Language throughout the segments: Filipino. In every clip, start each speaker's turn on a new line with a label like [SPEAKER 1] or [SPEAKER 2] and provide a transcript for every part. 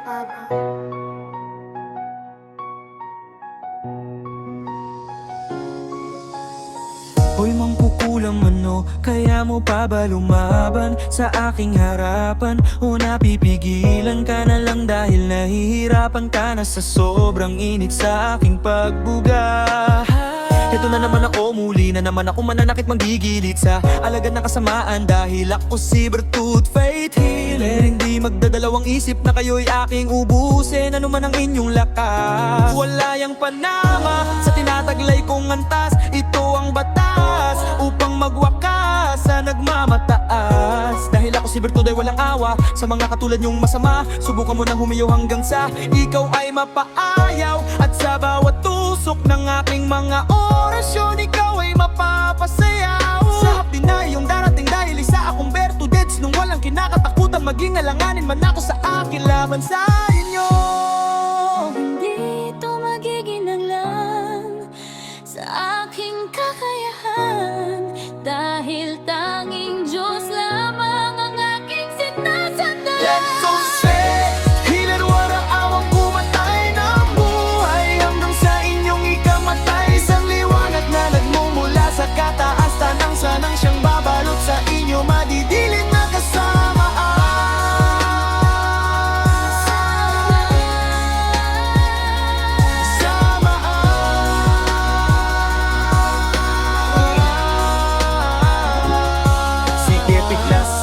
[SPEAKER 1] Hoy mangkukulam ano, kaya mo pa ba lumaban sa aking harapan? O napipigilan ka na lang dahil nahihirapan ka na sa sobrang init sa aking pagbuga? Ito na naman ako, muli na naman ako mananakit manggigilid sa alagad ng kasamaan. Dahil ako si Bertut Faith Healer, hindi magdadalawang isip na kayo'y aking ubusin. Ano man ang inyong lakas, wala yang panama sa tinataglay kong antas. Ito ang batas upang magwakas sa nagmamataas. Dahil ako si Bertut ay walang awa sa mga katulad nyong masama. Subukan mo nang humiyaw hanggang sa ikaw ay mapaayaw. At sa bawat tusok ng aking mga orasyon, ikaw ay mapapasayaw. Sa hapdi na iyong darating dahil isa akong Bertudets, nung walang kinakatakutan maging alanganin man ako sa akin laban sa inyo.
[SPEAKER 2] Hindi ito magiging lang sa aking kakayahan, dahil tanging Diyos lamang ang aking sinasandalan.
[SPEAKER 1] Let's go say, healer, walang awang kumatay ng buhay hanggang sa inyong ikamatay. Isang liwanag na nagmumula sa kataas-tanang sanang siyang babalot sa inyo madidilim na kasamaan.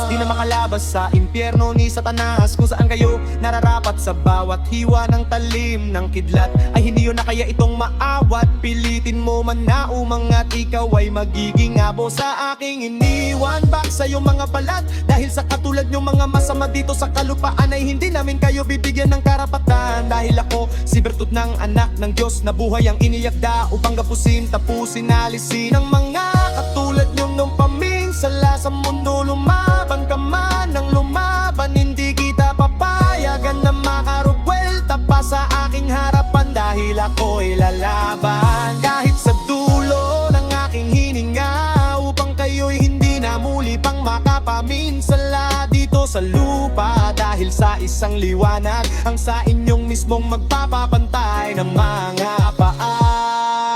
[SPEAKER 1] Di na makalabas sa impyerno ni Satanas, kung saan kayo nararapat sa bawat hiwa ng talim ng kidlat. Ay hindi yun na kaya itong maawat, pilitin mo man na umangat, ikaw ay magiging abo sa aking iniwan. Back sa iyong mga balat, dahil sa katulad nyong mga masama dito sa kalupaan ay hindi namin kayo bibigyan ng karapatan. Dahil ako si Bertut ng anak ng Diyos na buhay ang iniyakda upang gapusin, tapusin, alisin ang mga katulad nyong nung paminsala sa mundo. Lumaban ka man ng lumaban, hindi kita papayagan na makarubwelta pa sa aking harapan. Dahil ako'y lalaban kahit sa dulo ng aking hininga, upang kayo'y hindi na muli pang makapaminsala dito sa lupa. Dahil sa isang liwanag ang sa inyong mismong magpapapantay ng mga paa.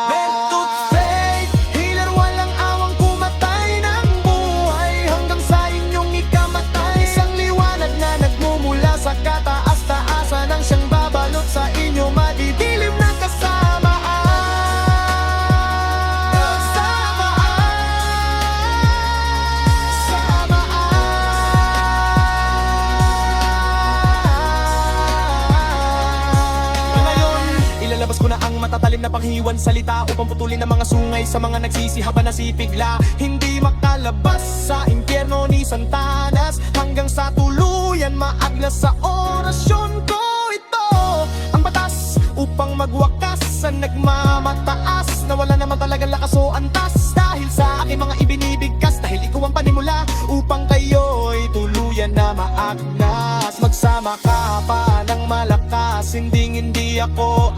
[SPEAKER 1] Bertut Faith Healer, walang awang kumatay ng buhay hanggang sa inyong ikamatay. Isang liwanag na nagmumula sa kataas-taasan ang siyang babalot sa inyo madidilim na kasamaan. Ilalabas ko na ang matatalim na panghiwan salita upang putulin ang mga sungay sa mga nagsisihaba na sipigla. Hindi makalabas sa impyerno ni Satanas hanggang sa tuluyan maaglas sa orasyon ko. Ito ang batas upang magwakas sa nagmamataas na wala naman talagang lakas o antas. Dahil sa aking mga ibinibigkas, dahil ikaw ang panimula upang kayo'y tuluyan na maagnas. Magsama ka pa ng malakas, hindi ako